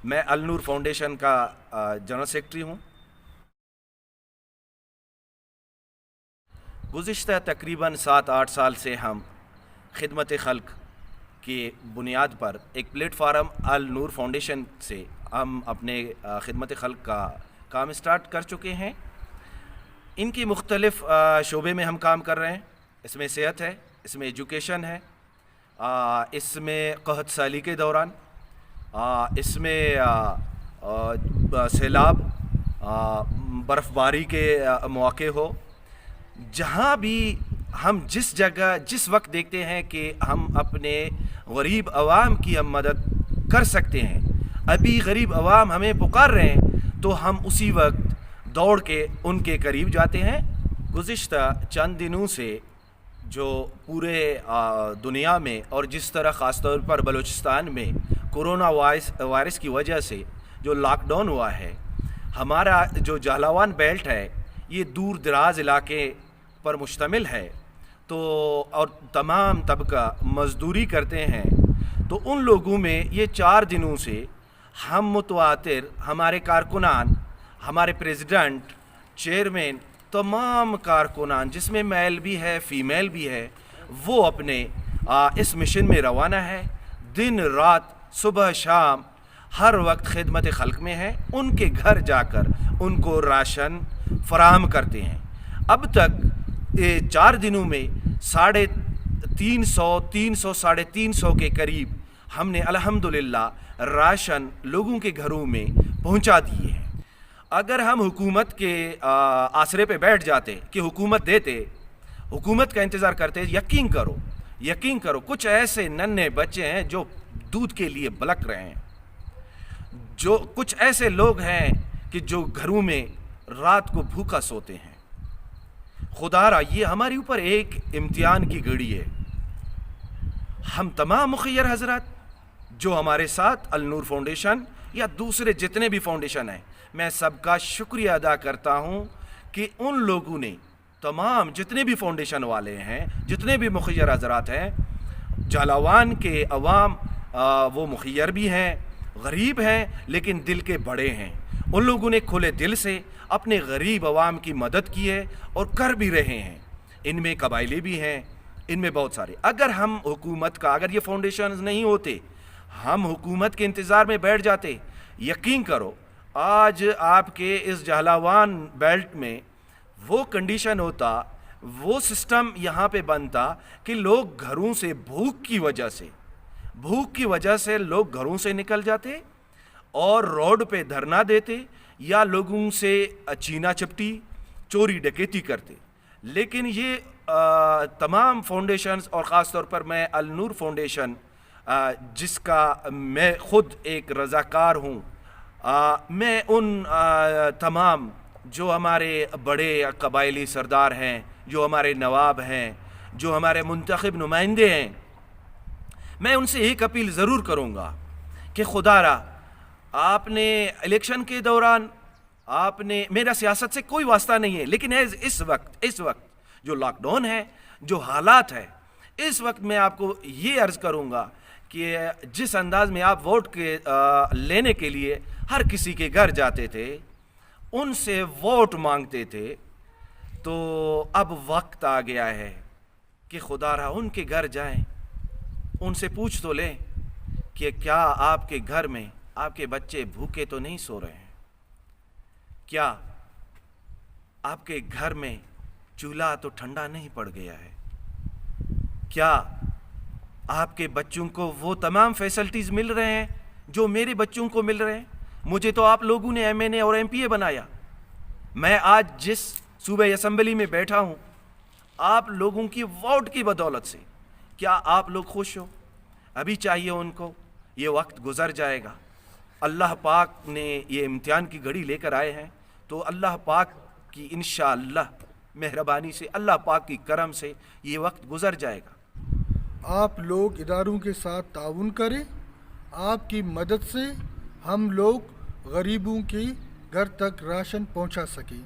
میں النور فاؤنڈیشن کا جنرل سیکرٹری ہوں۔ گزشتہ تقریباً 7-8 سال سے ہم خدمت خلق کی بنیاد پر ایک پلیٹ فارم النور فاؤنڈیشن سے ہم اپنے خدمت خلق کا کام سٹارٹ کر چکے ہیں۔ ان کی مختلف شعبے میں ہم کام کر رہے ہیں۔ اس میں صحت ہے، اس میں ایجوکیشن ہے، اس میں قحط سالی کے دوران، اس میں سیلاب، برف باری کے مواقع ہو، جہاں بھی ہم جس جگہ جس وقت دیکھتے ہیں کہ ہم اپنے غریب عوام کی ہم مدد کر سکتے ہیں، ابھی غریب عوام ہمیں پکار رہے ہیں، تو ہم اسی وقت دوڑ کے ان کے قریب جاتے ہیں۔ گزشتہ چند دنوں سے جو پورے دنیا میں اور جس طرح خاص طور پر بلوچستان میں کورونا وائرس کی وجہ سے جو لاک ڈاؤن ہوا ہے، ہمارا جو جہلاوان بیلٹ ہے یہ دور دراز علاقے پر مشتمل ہے، تو اور تمام طبقہ مزدوری کرتے ہیں، تو ان لوگوں میں یہ 4 دنوں سے ہم متواتر ہمارے کارکنان، ہمارے پریزیڈنٹ، چیئرمین، تمام کارکنان جس میں میل بھی ہے فیمیل بھی ہے، وہ اپنے اس مشن میں روانہ ہے۔ دن رات صبح شام ہر وقت خدمت خلق میں ہیں، ان کے گھر جا کر ان کو راشن فراہم کرتے ہیں۔ اب تک 4 دنوں میں 350 کے قریب ہم نے الحمدللہ راشن لوگوں کے گھروں میں پہنچا دیے ہیں۔ اگر ہم حکومت کے آسرے پہ بیٹھ جاتے کہ حکومت دیتے، حکومت کا انتظار کرتے، یقین کرو کچھ ایسے ننھے بچے ہیں جو دودھ کے لیے بلک رہے ہیں، جو کچھ ایسے لوگ ہیں کہ جو گھروں میں رات کو بھوکا سوتے ہیں۔ خدا را یہ ہمارے اوپر ایک امتحان کی گھڑی ہے۔ ہم تمام مخیر حضرات جو ہمارے ساتھ النور فاؤنڈیشن یا دوسرے جتنے بھی فاؤنڈیشن ہیں، میں سب کا شکریہ ادا کرتا ہوں کہ ان لوگوں نے، تمام جتنے بھی فاؤنڈیشن والے ہیں، جتنے بھی مخیر حضرات ہیں، جہلاوان کے عوام وہ مخیر بھی ہیں، غریب ہیں، لیکن دل کے بڑے ہیں۔ ان لوگوں نے کھلے دل سے اپنے غریب عوام کی مدد کی ہے اور کر بھی رہے ہیں۔ ان میں قبائلی بھی ہیں، ان میں بہت سارے۔ اگر ہم حکومت کا، اگر یہ فاؤنڈیشنز نہیں ہوتے، ہم حکومت کے انتظار میں بیٹھ جاتے، یقین کرو آج آپ کے اس جہلاوان بیلٹ میں وہ کنڈیشن ہوتا، وہ سسٹم یہاں پہ بنتا کہ لوگ گھروں سے بھوک کی وجہ سے لوگ گھروں سے نکل جاتے اور روڈ پہ دھرنا دیتے یا لوگوں سے چینا چپٹی، چوری ڈکیتی کرتے۔ لیکن یہ تمام فاؤنڈیشنز اور خاص طور پر میں النور فاؤنڈیشن جس کا میں خود ایک رضاکار ہوں، میں ان تمام جو ہمارے بڑے قبائلی سردار ہیں، جو ہمارے نواب ہیں، جو ہمارے منتخب نمائندے ہیں، میں ان سے ایک اپیل ضرور کروں گا کہ خدا را آپ نے الیکشن کے دوران میرا سیاست سے کوئی واسطہ نہیں ہے، لیکن اس وقت جو لاک ڈاؤن ہے، جو حالات ہے، اس وقت میں آپ کو یہ عرض کروں گا کہ جس انداز میں آپ ووٹ لینے کے لیے ہر کسی کے گھر جاتے تھے، ان سے ووٹ مانگتے تھے، تو اب وقت آ گیا ہے کہ خدا را ان کے گھر جائیں، ان سے پوچھ تو لیں کہ کیا آپ کے گھر میں آپ کے بچے بھوکے تو نہیں سو رہے ہیں؟ کیا آپ کے گھر میں چولہا تو ٹھنڈا نہیں پڑ گیا ہے؟ کیا آپ کے بچوں کو وہ تمام فیسلٹیز مل رہے ہیں جو میرے بچوں کو مل رہے ہیں؟ مجھے تو آپ لوگوں نے ایم این اے اور ایم پی اے بنایا۔ میں آج جس صوبہ اسمبلی میں بیٹھا ہوں، آپ لوگوں کی ووٹ کی بدولت سے، کیا آپ لوگ خوش ہو؟ ابھی چاہیے ان کو، یہ وقت گزر جائے گا۔ اللہ پاک نے یہ امتحان کی گھڑی لے کر آئے ہیں، تو اللہ پاک کی انشاءاللہ مہربانی سے، اللہ پاک کی کرم سے یہ وقت گزر جائے گا۔ آپ لوگ اداروں کے ساتھ تعاون کریں، آپ کی مدد سے ہم لوگ غریبوں کے گھر تک راشن پہنچا سکیں۔